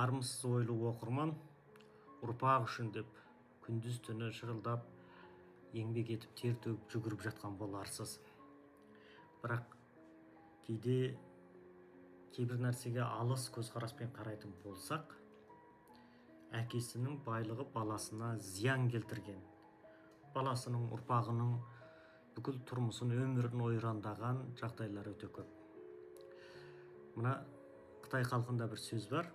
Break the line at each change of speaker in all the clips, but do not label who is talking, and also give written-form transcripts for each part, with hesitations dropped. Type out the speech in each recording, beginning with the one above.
Армысыз ойлы оқырман, ұрпақ үшін деп күндіз түні шырылдап еңбек етіп тер төгіп жүгіріп жатқан боларсыз. Бірақ кейде кейбір нәрсеге алыс көзқараспен қарайтын болсақ, әкесінің байлығы баласына зиян келтірген, баласының ұрпағының бүкіл тұрмысын, өмірін ойрандаған жағдайлар өте көп. Мына Қытай халқында бір сөз бар,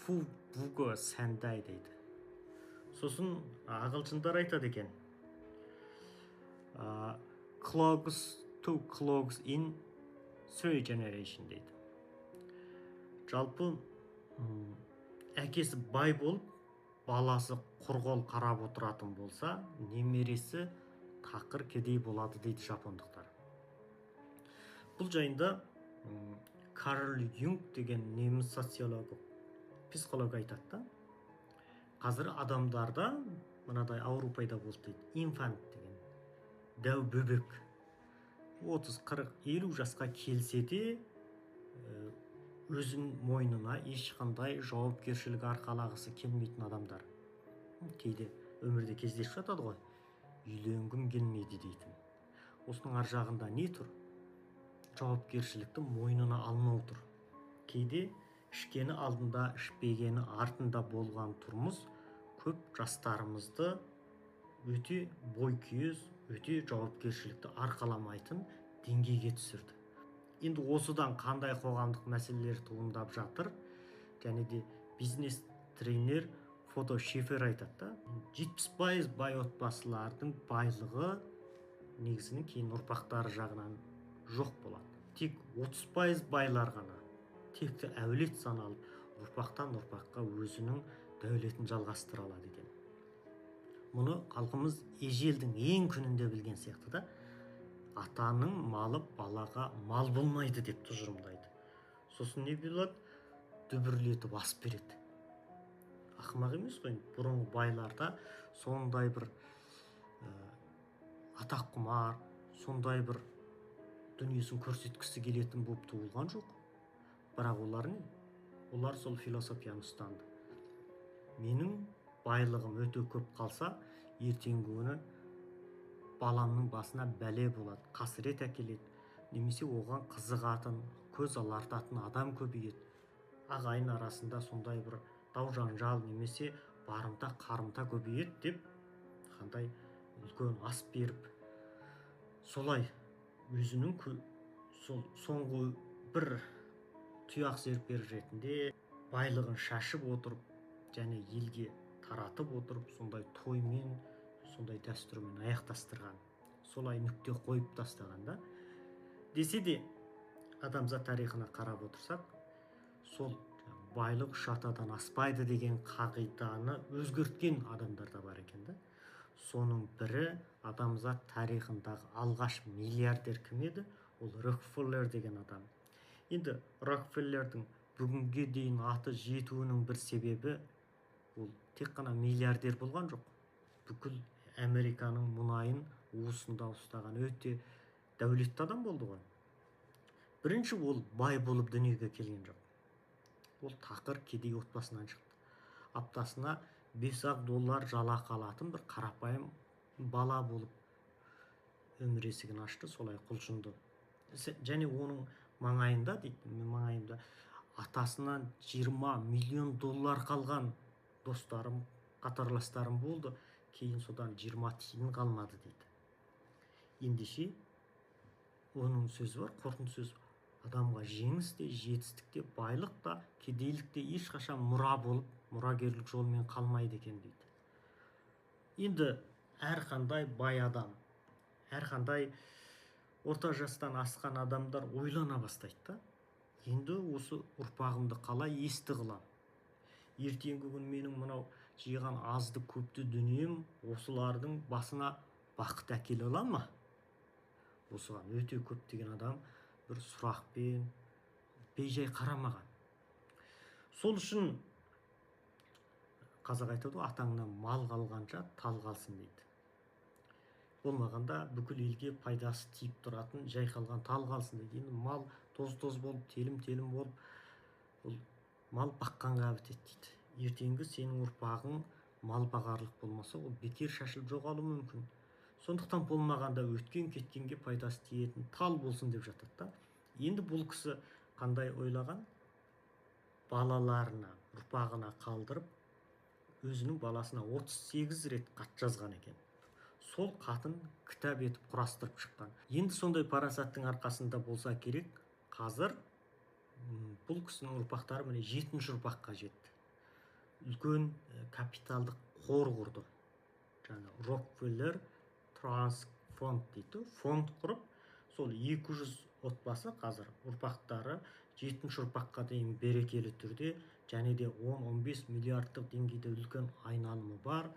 фу буго сәндай дейді. Сосын ағылшындар айтады екен, clogs to clogs in 3 generation дейді. Жалпы әкесі бай болып, баласы құрғол қарап отыратын болса, немересі тақыр кедей болады дейді жапондықтар. Бұл жайында Карл Юнг деген неміс социолог, психолог айтады да, қазір адамдарда мынадай ауру пайда болды дейді, инфант деген, дәу бөбек. 30, 40, 50 жасқа келсе де өзін мойнына ешқандай жауапкершілік арқалағысы келмейтін адамдар. Кейде өмірде кездесіп жатады ғой, үйленгім келмейді дейтін. Осының ар жағында не тұр? Жауапкершілікті мойнына алмау тұр. Кейде ішкені алдында, ішпегені артында болған тұрмыс көп жастарымызды өте бойкүйез, өте жауапкершілікті арқаламайтын деңгейге түсірді. Енді осыдан қандай қоғамдық мәселелер туындап жатыр? Және де бизнес тренер Фото Шефер айтады да, 70% бай отбасылардың байлығы негізінен кейін ұрпақтары жағынан жоқ болады. Тек 30% байлар ғана текті әулет саналып, ұрпақтан ұрпаққа өзінің дәулетін жалғастыра алады екен. Мұны халқымыз ежелдің ең күнінде білген сияқты да, атаның малы балаға мал болмайды деп тұжырымдайды. Сосын не болады? Дүбірлетіп ас береді. Ақымақ емес қой, бұрынғы байларда сондай бір атақ құмар, сондай бір дүниесін көрсеткісі келетін болып туылған жоқ. Бірақ олар не? Олар сол философияны ұстанды. Менің байлығым өте көп қалса, ертеңгі күні баламның басына бәле болады, қасірет әкеледі, немесе оған қызығатын, көз алартатын адам көбейеді. Ағайын арасында сондай бір дау-жанжал немесе барымта қарымта көбейеді деп, қандай үлкен ас беріп, солай өзінің соңғы бір тұяқ серпер ретінде байлығын шашып отырып, және елге таратып отырып, сондай тоймен, сондай дәстүрмен аяқтастырған, солай нүкте қойып тастаған да. Десе де, адамзат тарихына қарап отырсақ, сол байлық үш атадан аспайды деген қағиданы өзгерткен адамдар да бар екен да. Соның бірі адамзат тарихындағы алғаш миллиардер кім еді? Ол Рокфеллер деген адам. Енді Рокфеллердің бүгінге дейін аты жетуінің бір себебі, ол тек қана миллиардер болған жоқ. Бүкіл Американың мұнайын уысында ұстаған өте дәулетті адам болды ғой. Бірінші, ол бай болып дүниеге келген жоқ. Ол тақыр кедей отбасынан шықты. Аптасына $5 жалақы алатын бір қарапайым бала болып өмір есігін ашты, солай құлшынды. Және оның маңайында атасынан $20 миллион қалған достарым, қатарластарым болды. Кейін содан 20 тиын қалмады дейді. Ендеше оның сөзі бар, қорытынды сөз: адамға жеңіс те, жетістік те, байлық та, кедейлік те ешқашан мұра болып, мұрагерлік жолмен қалмайды екен дейді. Енді әрқандай бай адам, әрқандай орта жастан асқан адамдар ойлана бастайды да. Енді осы ұрпағымды қалай есті қылам? Ертеңгі күн менің мынау жиған азды көпті дүнием осылардың басына бақыт әкеле ала ма? Осыған өте көптеген адам бір сұрақпен, бейжай қарамаған. Сол үшін қазақ айтады ғой, атаңнан мал қалғанша тал қалсын дейді. Болмағанда бүкіл елге пайдасы тиіп тұратын жай қалған тал қалсын дейді. Енді мал тоз болып, телім болып, бұл мал баққанға бітеді дейді. Ертеңгі сенің ұрпағың мал бағарлық болмаса, ол бекер шашылып жоғалуы мүмкін. Сондықтан болмағанда өткен кеткенге пайдасы тиетін тал болсын деп жатады да. Енді бұл кісі қандай ойлаған? Балаларына, ұрпағына қалдырып, өзінің баласына 38 рет хат жазған екен. Сол хатын кітап етіп құрастырып шыққан. Енді сондай парасаттың арқасында болса керек, қазір бұл кісінің ұрпақтары міне 7-ші ұрпаққа жетті. Үлкен капиталдық қор құрды. Жаңа Рокфеллер Транс фонд дейді. Фонд құрып, сол 200 отбасы қазір ұрпақтары 7-ші ұрпаққа дейін берекелі түрде, және де 10-15 миллиардтық деңгейде үлкен айналымы бар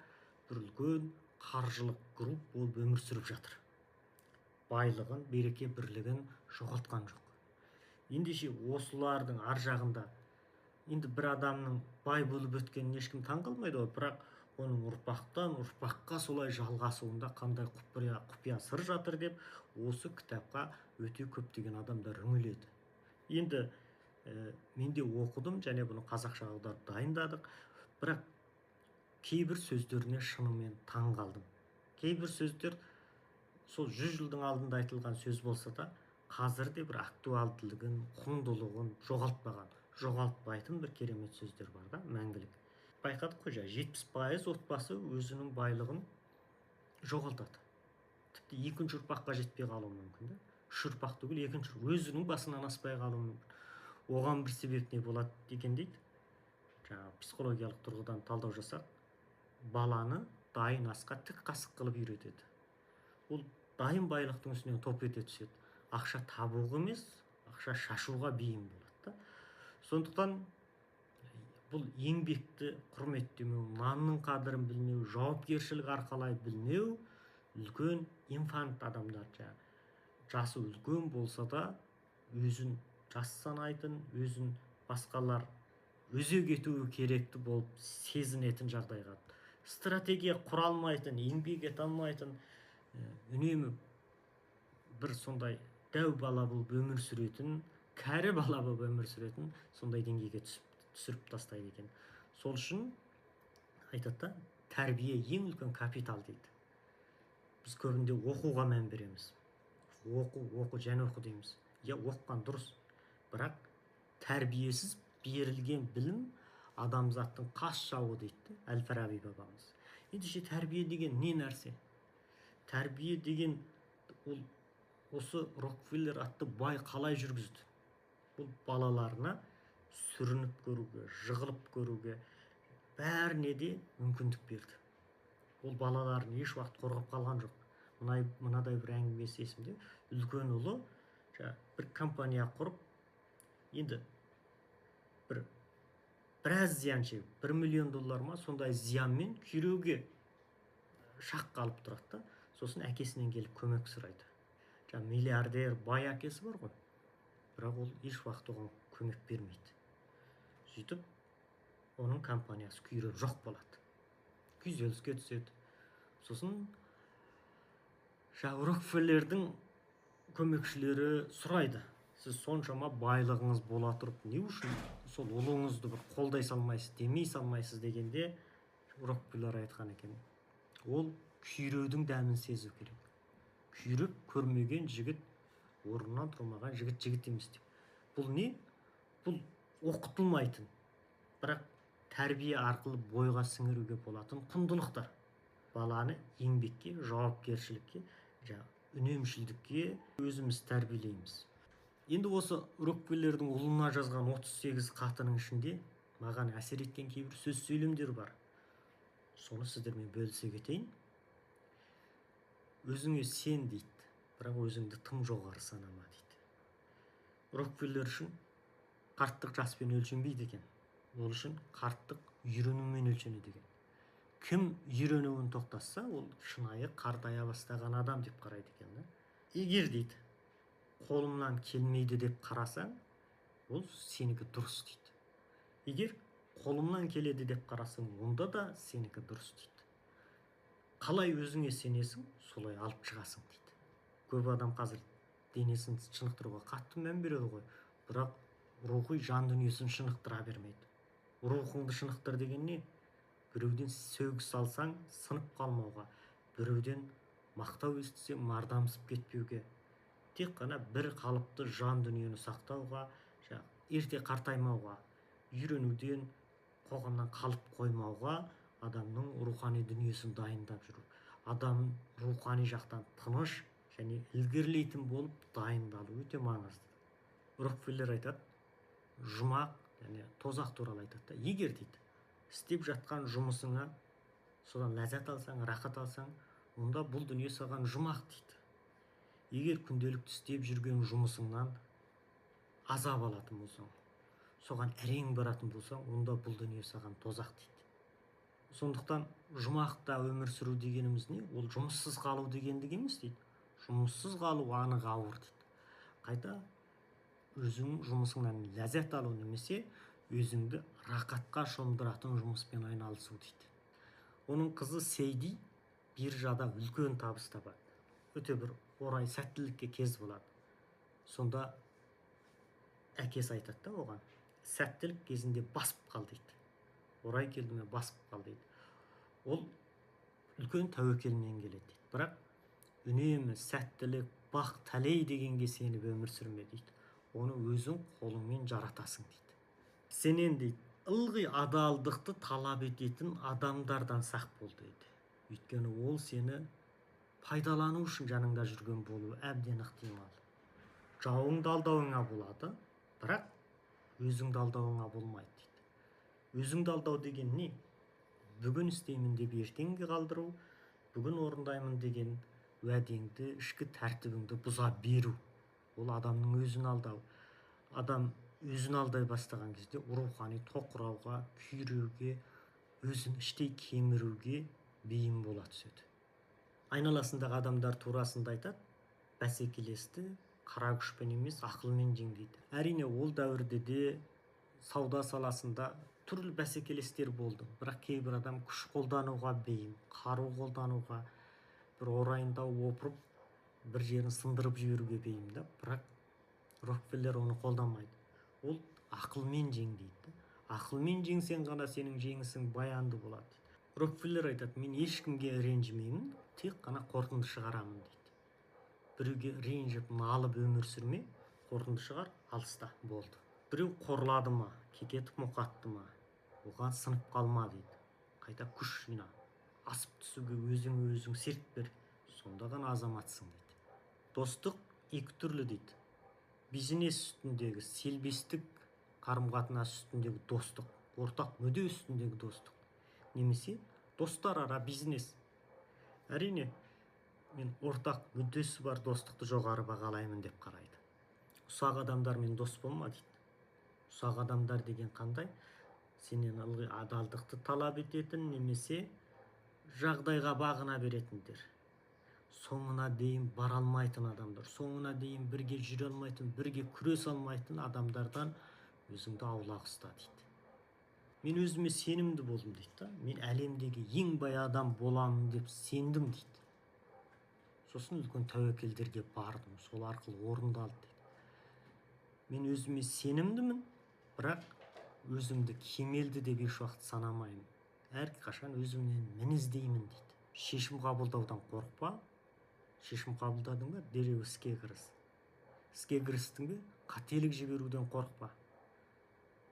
бір үлкен қаржылық групп болып өмір сүріп жатыр. Байлығын, береке бірлігін жоғалтқан жоқ. Ендеше осылардың ар жағында енді бір адамның бай болып өткеніне ешкім таң қалмайды ғой, бірақ оның ұрпақтан ұрпаққа солай жалғасуында қандай құпия сыр жатыр деп осы кітапқа өте көптеген адамдар үңіледі. Енді мен де оқыдым, және бұны қазақша аударып дайындадық, бірақ кейбір сөздеріне шынымен таң қалдым. Кейбір сөздер сол 100 жылдың алдында айтылған сөз болса да, қазір де бір актуалдылығын, құндылығын жоғалтпайтын бір керемет сөздер бар да, мәңгілік. Байқадық қой, 70% отбасы өзінің байлығын жоғалтады. Тіпті 2-ші ұрпаққа жетпей қалуы мүмкін да. 3 ұрпақ түгіл, 2-ші өзінің басынан аспай қалуы мүмкін. Оған бір себеп не болады деген дейді. Жаңағы психологиялық тұрғыдан талдау жасақ, баланы дайын асқа тік қасық қылып үйретеді. Ол дайын байлықтың үстінен топ ете түседі. Ақша табуға емес, ақша шашуға бейім болады да. Сондықтан бұл еңбекті құрметтемеу, нанның қадірін білмеу, жауапкершілік арқалай білмеу, үлкен инфант адамдар, жасы үлкен болса да өзін жас санайтын, өзін басқалар өзек етуі керекті болып сезінетін жағдайға, стратегия құра алмайтын, еңбек ете алмайтын, үнемі бір сондай дәу бала болып өмір сүретін, кәрі бала болып өмір сүретін сондай деңгейге түсіріп тастайды екен. Сол үшін айтады да, тәрбие ең үлкен капитал дейді. Біз көбінде оқуға мән береміз. Оқу және оқу дейміз. Оқыған дұрыс, бірақ тәрбиесіз берілген білім адамзаттың қас жауы дейді Әл-Фараби бабамыз. Ендеше тәрбие деген не нәрсе? Тәрбие деген ол осы Рокфеллер атты бай қалай жүргізді? Бұл балаларына сүрініп көруге, жығылып көруге, бәріне де мүмкіндік берді. Ол балаларын еш уақыт қорғап қалған жоқ. Мынадай бір әңгімесі есімде. Үлкен ұлы бір компания құрып, енді біраз зиян шегіп, $1 миллион ма сондай зиянмен күйреуге шақ қалып тұрады да. Сосын әкесінен келіп көмек сұрайды. Миллиардер бай әкесі бар ғой, бірақ ол еш уақыт оған көмек бермейді. Сөйтіп, оның компаниясы күйреп жоқ болады. Күйзеліске түседі. Сосын Рокфеллердің көмекшілері сұрайды: сіз соншама байлығыңыз бола тұрып, не үшін сол ұлыңызды бір қолдай салмайсыз, демей салмайсыз дегенде, Рокфеллер айтқан екен: ол күйреудің дәмін сезу керек. Күйреп көрмеген жігіт, орнынан тұрмаған жігіт емес деп. Бұл не? Бұл оқытылмайтын, бірақ тәрбие арқылы бойға сіңіруге болатын құндылықтар. Баланы еңбекке, жауапкершілікке, үнемшілдікке өзіміз тәрбиелейміз. Енді осы Рокфеллердің ұлына жазған 38 хатының ішінде маған әсер еткен кейбір сөз сөйлемдер бар. Соны сіздермен бөлісе кетейін. Өзіңе сен дейді, бірақ өзіңді тым жоғары санама дейді. Рокфеллер үшін қарттық жаспен өлшенбейді екен. Ол үшін қарттық үйренумен өлшенеді екен. Кім үйренуін тоқтатса, ол шынайы қартая бастаған адам деп қарайды екен. Егер дейді, қолымнан келмейді деп қарасаң, ол сенікі дұрыс дейді. Егер қолымнан келеді деп қарасаң, онда да сенікі дұрыс дейді. Қалай өзіңе сенесің, солай алып шығасың дейді. Көп адам қазір денесін шынықтыруға қатты мән береді ғой, бірақ рухи жан дүниесін шынықтыра бермейді. Рухыңды шынықтыр деген не? Біреуден сөгіс алсаң сынып қалмауға, біреуден мақтау естісең мардамсып кетпеуге, тек қана бір қалыпты жан дүниені сақтауға, ерте қартаймауға, үйренуден, қоғамнан қалып қоймауға адамның рухани дүниесін дайындап жүру. Адам рухани жақтан тыныш және ілгерілейтін болып дайындалу өте маңызды. Рокфеллер айтады, жұмақ және тозақ туралы айтады. Егер дейді, істеп жатқан жұмысыңа содан ләззат алсаң, рахат алсаң, онда бұл дүние саған жұмақ дейді. Егер күнделікті істеп жүрген жұмысыңнан азап алатын болсаң, соған әрең баратын болсаң, онда бұл дүние саған тозақ дейді. Сондықтан жұмақта өмір сүру дегеніміз не? Ол жұмыссыз қалу дегендік емес дейді. Жұмыссыз қалу анық ауыр дейді. Қайта өзің жұмысыңнан ләззат алу немесе өзіңді рақатқа шомдыратын жұмыспен айналысу дейді. Оның қызы Сейди биржада үлкен табыс табады. Өте бір орай сәттілікке кез болады. Сонда әкесі айтады да оған, сәттілік кезінде басып қал дейді. Орай келді ме басып қал дейді. Ол үлкен тәуекелмен келеді дейді. Бірақ үнемі сәттілік, бақ тәлей дегенге сеніп өмір сүрме дейді. Оны өзің қолыңмен жаратасың дейді. Сенен дейді, ылғи адалдықты талап ететін адамдардан сақ бол дейді. Өйткені ол сені пайдалану үшін жаныңда жүрген болуы әбден ықтимал. Жауыңды алдауыңа болады, бірақ өзіңді алдауыңа болмайды дейді. Өзіңді алдау деген не? Бүгін істеймін деп ертеңге қалдыру, бүгін орындаймын деген уәдеңді, ішкі тәртібіңді бұза беру. Ол адамның өзін алдау. Адам өзін алдай бастаған кезде рухани тоқырауға, күйреуге, өзін іштей кеміруге бейім бола түседі. Айналасындағы адамдар турасында айтады, бәсекелесті қара күшпен емес, ақылмен жең дейді. Әрине ол дәуірде де сауда саласында түрлі бәсекелестер болды. Бірақ кейбір адам күш қолдануға бейім, қару қолдануға, бір орайында опырып, бір жерін сындырып жіберуге бейім да. Бірақ Рокфеллер оны қолданмайды. Ол ақылмен жең дейді. Ақылмен жеңсең ғана сенің жеңісің баянды болады дейді. Рокфеллер айтады, мен ешкімге ренжімеймін, тек қана қорытынды шығарамын дейді. Біреуге ренжіп, налып өмір сүрме, қорытынды шығар, алыста болды. Біреу қорлады ма, кекетіп мұқатты ма, оған сынып қалма дейді. Қайта күш жина, асып түсуге өзің серт бер, сонда ғана азаматсың дейді. Достық екі түрлі дейді. Бизнес үстіндегі селбестік, қарым-қатынас үстіндегі достық, ортақ мүдде үстіндегі достық, немесе достар ара бизнес. Әрине, мен ортақ мүддесі бар достықты жоғары бағалаймын деп қарайды. Ұсақ адамдармен дос болма дейді. Ұсақ адамдар деген қандай? Сенен ылғи адалдықты талап ететін, немесе жағдайға бағына беретіндер. Соңына дейін бара алмайтын адамдар, соңына дейін бірге жүре алмайтын, бірге күрес алмайтын адамдардан өзіңді аулақ ұста дейді. Мен өзіме сенімді болдым дейді. Мен әлемдегі ең бай адам боламын деп сендім дейді. Сосын үлкен тәуекелдерге бардым, сол арқылы орындалды дейді. Мен өзіме сенімдімін, бірақ өзімді кемелді деп еш уақыт санамаймын. Әрқашан өзімнен мін іздеймін дейді. Шешім қабылдаудан қорықпа. Шешім қабылдадың ба, дереу іске кіріс. Іске кірістің бе, қателік жіберуден қорықпа.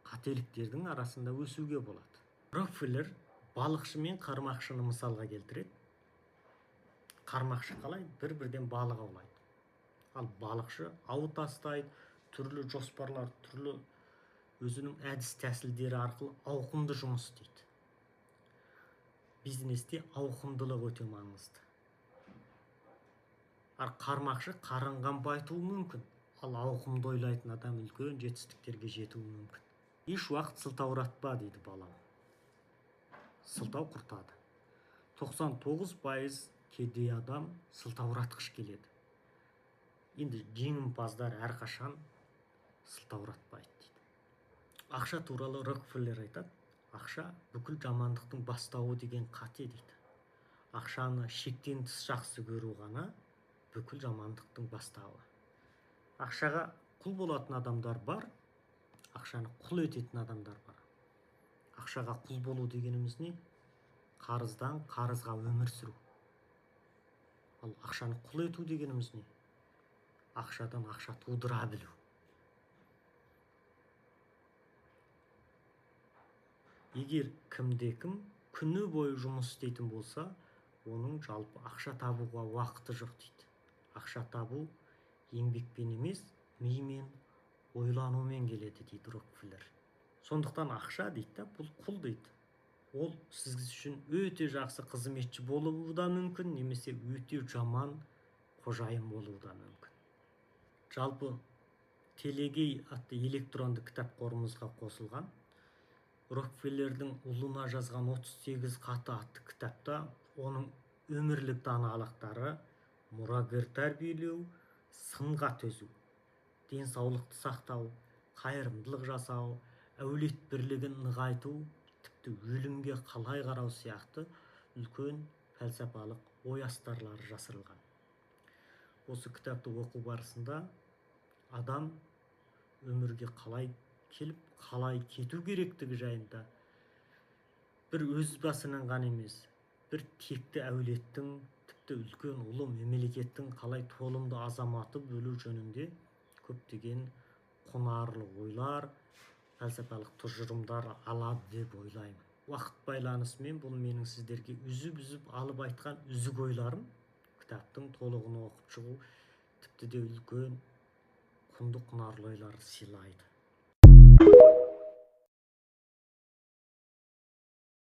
Қателіктердің арасында өсуге болады. Рокфеллер балықшы мен қармақшыны мысалға келтіреді. Қармақшы қалай? Бір-бірден балық аулайды. Ал балықшы ау тастайды, түрлі жоспарлар, түрлі өзінің әдіс тәсілдері арқылы ауқымды жұмыс істейді. Бизнесте ауқымдылық өте маңызды. Ал қармақшы қарынған байтуы мүмкін, ал ауқымды ойлайтын адам үлкен жетістіктерге жетуі мүмкін. Еш уақыт сылтауратпа дейді балам. Сылтау құртады. 99% кедей адам сылтауратқыш келеді. Енді жеңімпаздар әрқашан сылтауратпайды дейді. Ақша туралы Рокфеллер айтады, ақша бүкіл жамандықтың бастауы деген қате дейді. Ақшаны шектен тыс жақсы көру ғана бүкіл жамандықтың бастауы. Ақшаға құл болатын адамдар бар, ақшаны құл ететін адамдар бар. Ақшаға құл болу дегеніміз не? Қарыздан қарызға өмір сүру. Ал ақшаны құл ету дегеніміз не? Ақшадан ақша тудыра білу. Егер кімде-кім күні бойы жұмыс істейтін болса, оның жалпы ақша табуға уақыты жоқ дейді. Ақша табу еңбекпен емес, мимен, ойланумен келеді дейді Рокфеллер. Сондықтан ақша дейді, бұл құл дейді. Ол сіз үшін өте жақсы қызметші болуы да мүмкін, немесе өте жаман қожайын болуы да мүмкін. Жалпы телегей атты электронды кітап қорымызға қосылған Рокфеллердің ұлына жазған 38 хаты атты кітапта оның өмірлік даналықтары, мұрагер тәрбиелеу, сынға төзу, денсаулықты сақтау, қайырымдылық жасау, әулет бірлігін нығайту, тіпті өлімге қалай қарау сияқты үлкен пәлсапалық ой астарлары жасырылған. Осы кітапты оқу барысында адам өмірге қалай келіп, қалай кету керектігі жайында бір өз басынан ғана емес, бір текті әулеттің, тіпті үлкен ұлы мемлекеттің қалай толымды азаматы бөлу жөнінде көптеген құнарлы ойлар, пәлсапалық тұжырымдар алады деп ойлаймын. Уақыт байланысымен бұл менің сіздерге үзіп алып айтқан үзік ойларым. Кітаптың толығын оқып шығу тіпті де үлкен құнды құнарлы ойлар сыйлайды.